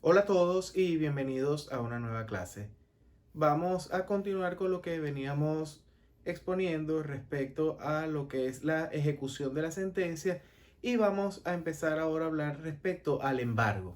Hola a todos y bienvenidos a una nueva clase. Vamos a continuar con lo que veníamos exponiendo respecto a lo que es la ejecución de la sentencia y vamos a empezar ahora a hablar respecto al embargo.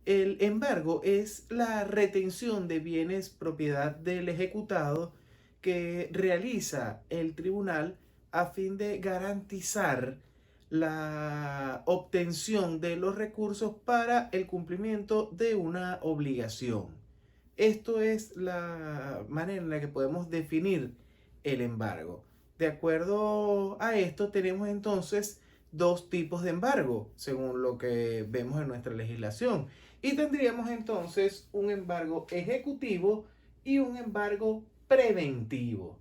El embargo es la retención de bienes propiedad del ejecutado que realiza el tribunal a fin de garantizar la obtención de los recursos para el cumplimiento de una obligación. Esto es la manera en la que podemos definir el embargo. De acuerdo a esto, tenemos entonces dos tipos de embargo, según lo que vemos en nuestra legislación. Y tendríamos entonces un embargo ejecutivo y un embargo preventivo.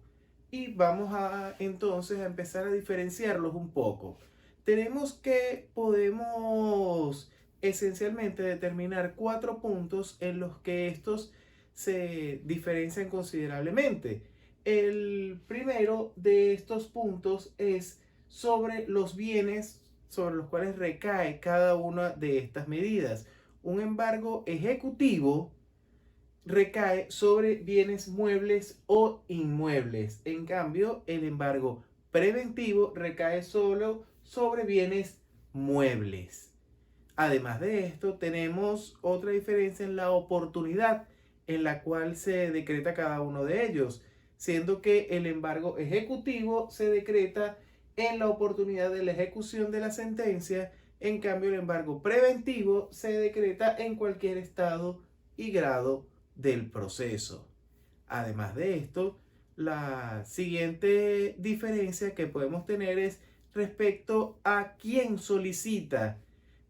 Y vamos a entonces a empezar a diferenciarlos un poco. Tenemos que podemos esencialmente determinar 4 puntos en los que estos se diferencian considerablemente. El primero de estos puntos es sobre los bienes sobre los cuales recae cada una de estas medidas. Un embargo ejecutivo recae sobre bienes muebles o inmuebles. En cambio, el embargo preventivo recae solo sobre bienes muebles. Además de esto, tenemos otra diferencia en la oportunidad en la cual se decreta cada uno de ellos, siendo que el embargo ejecutivo se decreta en la oportunidad de la ejecución de la sentencia, en cambio el embargo preventivo se decreta en cualquier estado y grado del proceso. Además de esto, la siguiente diferencia que podemos tener es respecto a quién solicita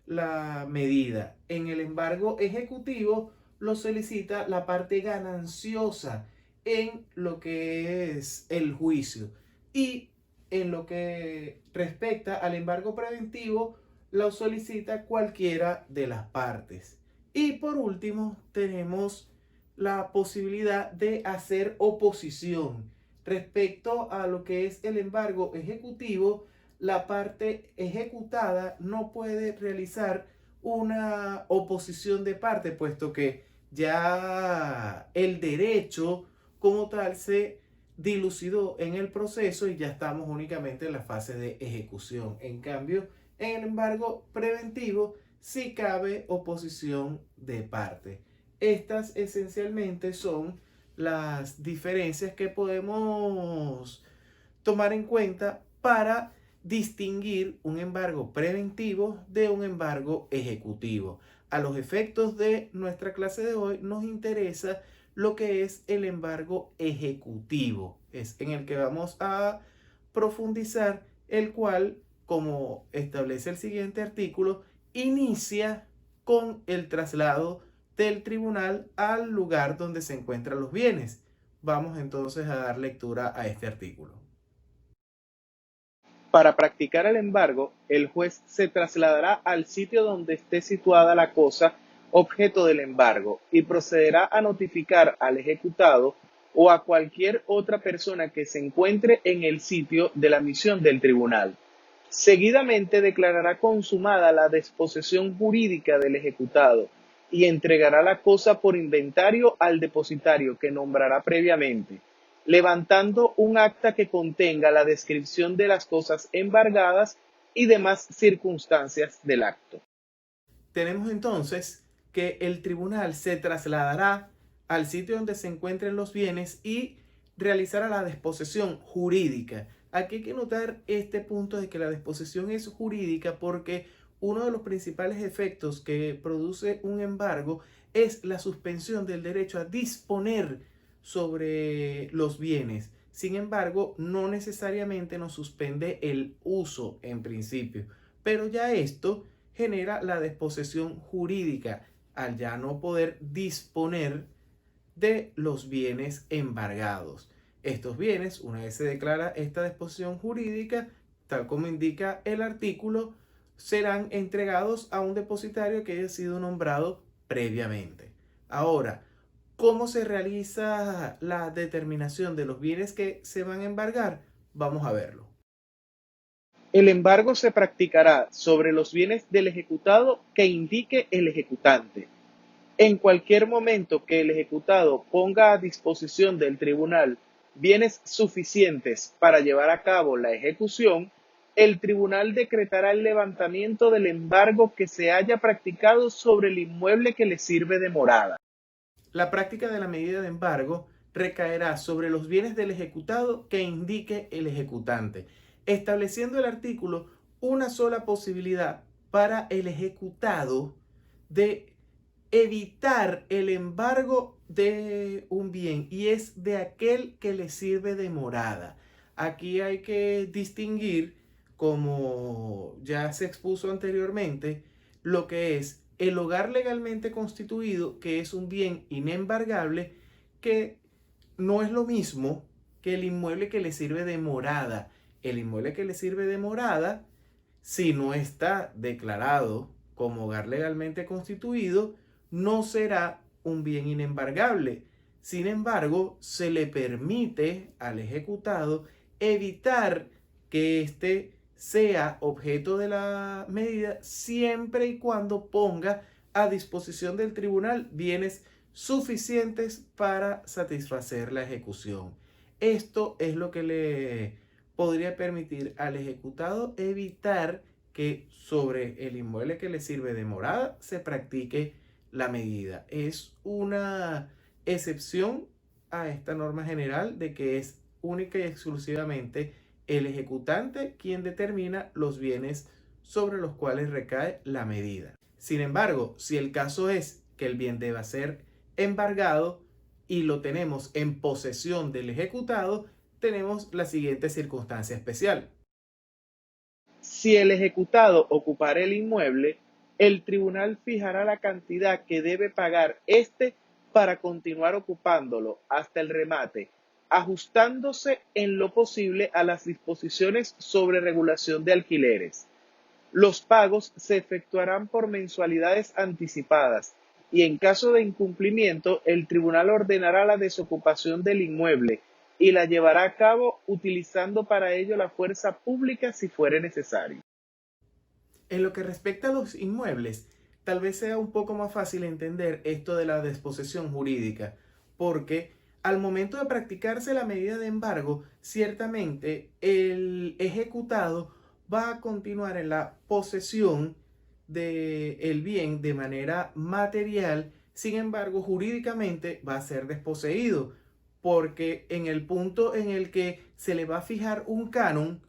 la medida. En el embargo ejecutivo lo solicita la parte gananciosa en lo que es el juicio. Y en lo que respecta al embargo preventivo, lo solicita cualquiera de las partes. Y por último, tenemos la posibilidad de hacer oposición respecto a lo que es el embargo ejecutivo. La parte ejecutada no puede realizar una oposición de parte, puesto que ya el derecho como tal se dilucidó en el proceso y ya estamos únicamente en la fase de ejecución. En cambio, en el embargo preventivo sí cabe oposición de parte. Estas esencialmente son las diferencias que podemos tomar en cuenta para distinguir un embargo preventivo de un embargo ejecutivo. A los efectos de nuestra clase de hoy nos interesa lo que es el embargo ejecutivo, es en el que vamos a profundizar, el cual, como establece el siguiente artículo, inicia con el traslado del tribunal al lugar donde se encuentran los bienes. Vamos entonces a dar lectura a este artículo. Para practicar el embargo, el juez se trasladará al sitio donde esté situada la cosa objeto del embargo y procederá a notificar al ejecutado o a cualquier otra persona que se encuentre en el sitio de la misión del tribunal. Seguidamente declarará consumada la disposición jurídica del ejecutado y entregará la cosa por inventario al depositario que nombrará previamente, levantando un acta que contenga la descripción de las cosas embargadas y demás circunstancias del acto. Tenemos entonces que el tribunal se trasladará al sitio donde se encuentren los bienes y realizará la disposición jurídica. Aquí hay que notar este punto de que la disposición es jurídica porque uno de los principales efectos que produce un embargo es la suspensión del derecho a disponer sobre los bienes. Sin embargo, no necesariamente nos suspende el uso en principio, pero ya esto genera la desposesión jurídica al ya no poder disponer de los bienes embargados. Estos bienes, una vez se declara esta disposición jurídica, tal como indica el artículo, serán entregados a un depositario que haya sido nombrado previamente. Ahora, ¿cómo se realiza la determinación de los bienes que se van a embargar? Vamos a verlo. El embargo se practicará sobre los bienes del ejecutado que indique el ejecutante. En cualquier momento que el ejecutado ponga a disposición del tribunal bienes suficientes para llevar a cabo la ejecución, el tribunal decretará el levantamiento del embargo que se haya practicado sobre el inmueble que le sirve de morada. La práctica de la medida de embargo recaerá sobre los bienes del ejecutado que indique el ejecutante, estableciendo el artículo una sola posibilidad para el ejecutado de evitar el embargo de un bien, y es de aquel que le sirve de morada. Aquí hay que distinguir, como ya se expuso anteriormente, lo que es el hogar legalmente constituido, que es un bien inembargable, que no es lo mismo que el inmueble que le sirve de morada. El inmueble que le sirve de morada, si no está declarado como hogar legalmente constituido, no será un bien inembargable. Sin embargo, se le permite al ejecutado evitar que éste sea objeto de la medida siempre y cuando ponga a disposición del tribunal bienes suficientes para satisfacer la ejecución. Esto es lo que le podría permitir al ejecutado evitar que sobre el inmueble que le sirve de morada se practique la medida. Es una excepción a esta norma general de que es única y exclusivamente el ejecutante quien determina los bienes sobre los cuales recae la medida. Sin embargo, si el caso es que el bien deba ser embargado y lo tenemos en posesión del ejecutado, tenemos la siguiente circunstancia especial. Si el ejecutado ocupara el inmueble, el tribunal fijará la cantidad que debe pagar éste para continuar ocupándolo hasta el remate, ajustándose en lo posible a las disposiciones sobre regulación de alquileres. Los pagos se efectuarán por mensualidades anticipadas y en caso de incumplimiento, el tribunal ordenará la desocupación del inmueble y la llevará a cabo utilizando para ello la fuerza pública si fuere necesario. En lo que respecta a los inmuebles, tal vez sea un poco más fácil entender esto de la disposición jurídica, porque al momento de practicarse la medida de embargo, ciertamente el ejecutado va a continuar en la posesión del bien de manera material. Sin embargo, jurídicamente va a ser desposeído, porque en el punto en el que se le va a fijar un canon,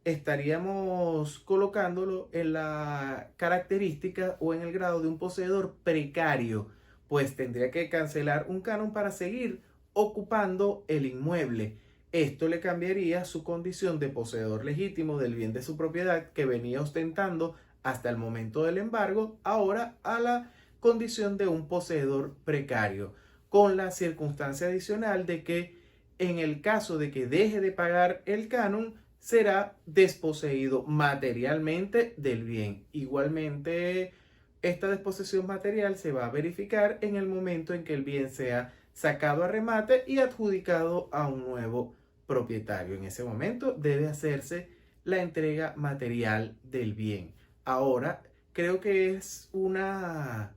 estaríamos colocándolo en la característica o en el grado de un poseedor precario, pues tendría que cancelar un canon para seguir ocupando el inmueble. Esto le cambiaría su condición de poseedor legítimo del bien de su propiedad que venía ostentando hasta el momento del embargo, ahora a la condición de un poseedor precario, con la circunstancia adicional de que en el caso de que deje de pagar el canon, será desposeído materialmente del bien. Igualmente, esta desposesión material se va a verificar en el momento en que el bien sea sacado a remate y adjudicado a un nuevo propietario. En ese momento debe hacerse la entrega material del bien. Ahora, creo que es una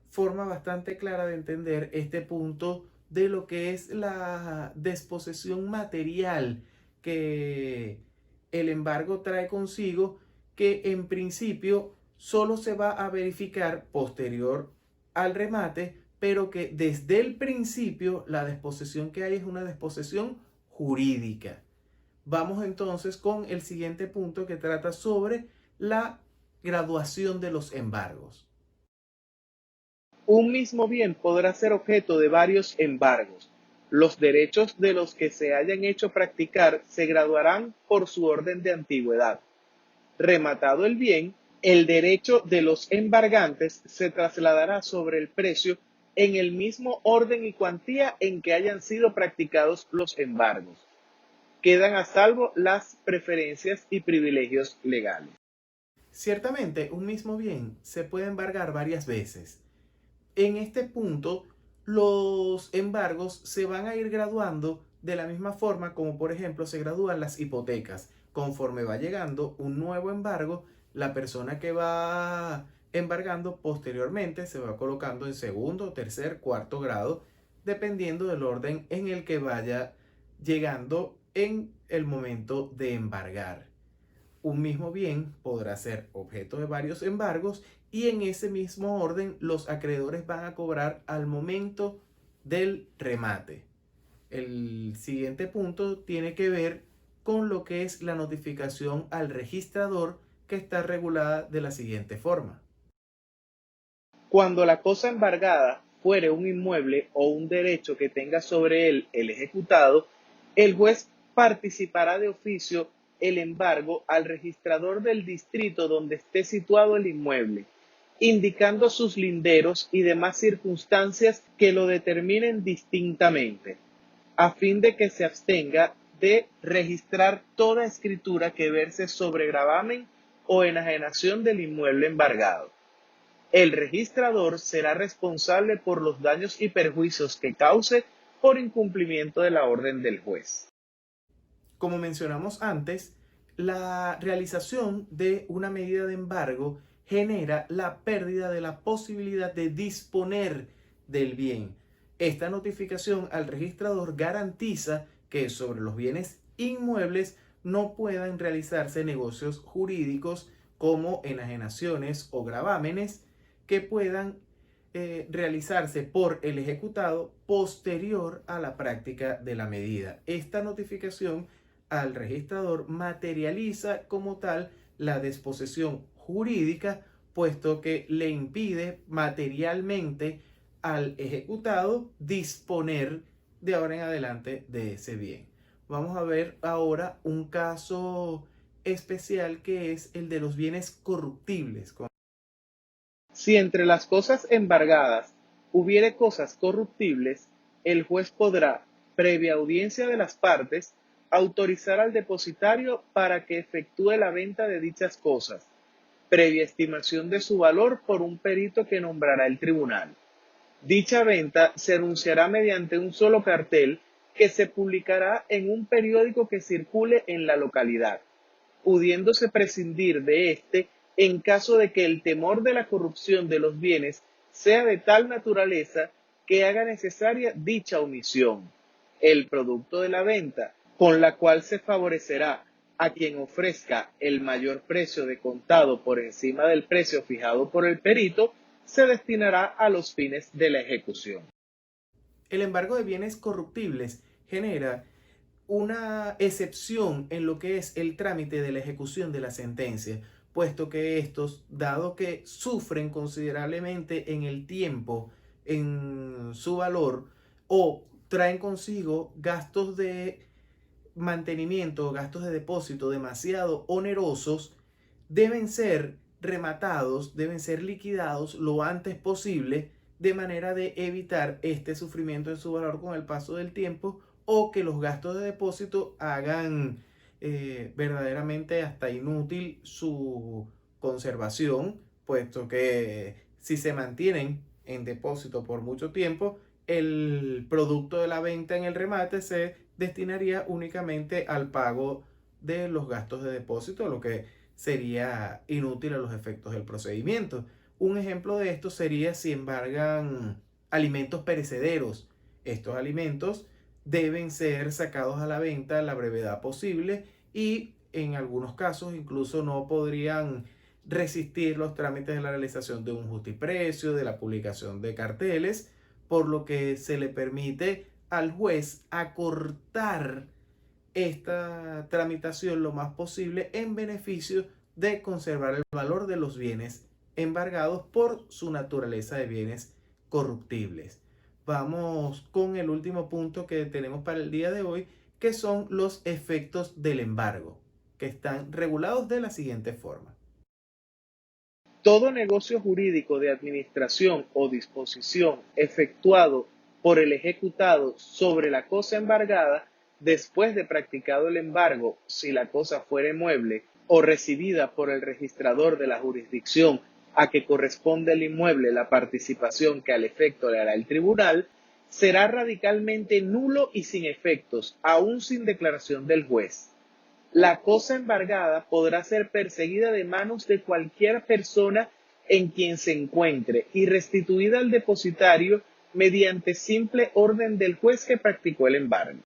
forma bastante clara de entender este punto de lo que es la desposesión material que el embargo trae consigo, que en principio solo se va a verificar posterior al remate, pero que desde el principio la desposesión que hay es una desposesión jurídica. Vamos entonces con el siguiente punto que trata sobre la graduación de los embargos. Un mismo bien podrá ser objeto de varios embargos. Los derechos de los que se hayan hecho practicar se graduarán por su orden de antigüedad. Rematado el bien, el derecho de los embargantes se trasladará sobre el precio en el mismo orden y cuantía en que hayan sido practicados los embargos. Quedan a salvo las preferencias y privilegios legales. Ciertamente, un mismo bien se puede embargar varias veces. En este punto, los embargos se van a ir graduando de la misma forma como, por ejemplo, se gradúan las hipotecas. Conforme va llegando un nuevo embargo, la persona que va embargando posteriormente se va colocando en segundo, tercer, cuarto grado, dependiendo del orden en el que vaya llegando en el momento de embargar. Un mismo bien podrá ser objeto de varios embargos y en ese mismo orden los acreedores van a cobrar al momento del remate. El siguiente punto tiene que ver con lo que es la notificación al registrador, que está regulada de la siguiente forma. Cuando la cosa embargada fuere un inmueble o un derecho que tenga sobre él el ejecutado, el juez participará de oficio el embargo al registrador del distrito donde esté situado el inmueble, indicando sus linderos y demás circunstancias que lo determinen distintamente, a fin de que se abstenga de registrar toda escritura que verse sobre gravamen o enajenación del inmueble embargado. El registrador será responsable por los daños y perjuicios que cause por incumplimiento de la orden del juez. Como mencionamos antes, la realización de una medida de embargo genera la pérdida de la posibilidad de disponer del bien. Esta notificación al registrador garantiza que sobre los bienes inmuebles no puedan realizarse negocios jurídicos como enajenaciones o gravámenes que puedan realizarse por el ejecutado posterior a la práctica de la medida. Esta notificación al registrador materializa como tal la disposición jurídica, puesto que le impide materialmente al ejecutado disponer de ahora en adelante de ese bien. Vamos a ver ahora un caso especial, que es el de los bienes corruptibles. Si entre las cosas embargadas hubiere cosas corruptibles, el juez podrá, previa audiencia de las partes, autorizar al depositario para que efectúe la venta de dichas cosas, previa estimación de su valor por un perito que nombrará el tribunal. Dicha venta se anunciará mediante un solo cartel que se publicará en un periódico que circule en la localidad, pudiéndose prescindir de éste en caso de que el temor de la corrupción de los bienes sea de tal naturaleza que haga necesaria dicha omisión. El producto de la venta, con la cual se favorecerá a quien ofrezca el mayor precio de contado por encima del precio fijado por el perito, se destinará a los fines de la ejecución. El embargo de bienes corruptibles genera una excepción en lo que es el trámite de la ejecución de la sentencia, puesto que estos, dado que sufren considerablemente en el tiempo, en su valor, o traen consigo gastos de mantenimiento, gastos de depósito demasiado onerosos, deben ser rematados, deben ser liquidados lo antes posible, de manera de evitar este sufrimiento en su valor con el paso del tiempo, o que los gastos de depósito hagan verdaderamente hasta inútil su conservación, puesto que si se mantienen en depósito por mucho tiempo, el producto de la venta en el remate se destinaría únicamente al pago de los gastos de depósito, lo que sería inútil a los efectos del procedimiento. Un ejemplo de esto sería si embargan alimentos perecederos. Estos alimentos deben ser sacados a la venta a la brevedad posible y en algunos casos incluso no podrían resistir los trámites de la realización de un justiprecio, de la publicación de carteles, por lo que se le permite al juez acortar esta tramitación lo más posible en beneficio de conservar el valor de los bienes embargados por su naturaleza de bienes corruptibles. Vamos con el último punto que tenemos para el día de hoy, que son los efectos del embargo, que están regulados de la siguiente forma. Todo negocio jurídico de administración o disposición efectuado por el ejecutado sobre la cosa embargada, después de practicado el embargo, si la cosa fuere mueble o recibida por el registrador de la jurisdicción a que corresponde el inmueble la participación que al efecto le hará el tribunal, será radicalmente nulo y sin efectos, aún sin declaración del juez. La cosa embargada podrá ser perseguida de manos de cualquier persona en quien se encuentre y restituida al depositario mediante simple orden del juez que practicó el embargo.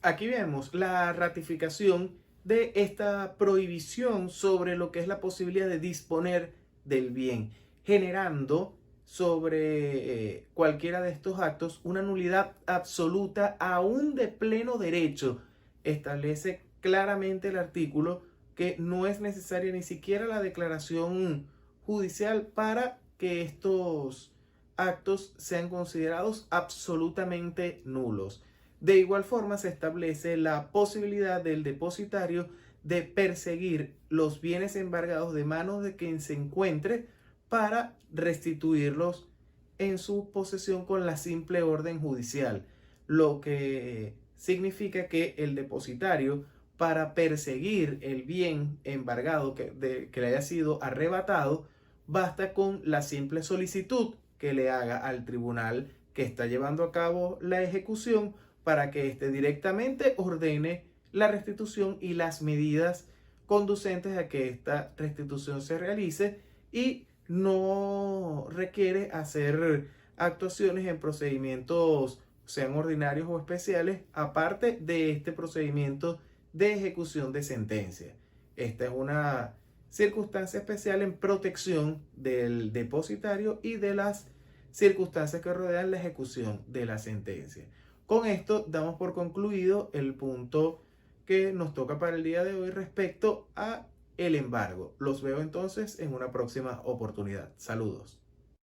Aquí vemos la ratificación de esta prohibición sobre lo que es la posibilidad de disponer del bien, generando sobre cualquiera de estos actos una nulidad absoluta aún de pleno derecho. Establece claramente el artículo que no es necesaria ni siquiera la declaración judicial para que estos actos sean considerados absolutamente nulos. De igual forma, se establece la posibilidad del depositario de perseguir los bienes embargados de manos de quien se encuentre para restituirlos en su posesión con la simple orden judicial, lo que significa que el depositario, para perseguir el bien embargado que le haya sido arrebatado, basta con la simple solicitud que le haga al tribunal que está llevando a cabo la ejecución para que éste directamente ordene la restitución y las medidas conducentes a que esta restitución se realice, y no requiere hacer actuaciones en procedimientos, sean ordinarios o especiales, aparte de este procedimiento de ejecución de sentencia. Esta es una circunstancia especial en protección del depositario y de las circunstancias que rodean la ejecución de la sentencia. Con esto damos por concluido el punto que nos toca para el día de hoy respecto a el embargo. Los veo entonces en una próxima oportunidad. Saludos.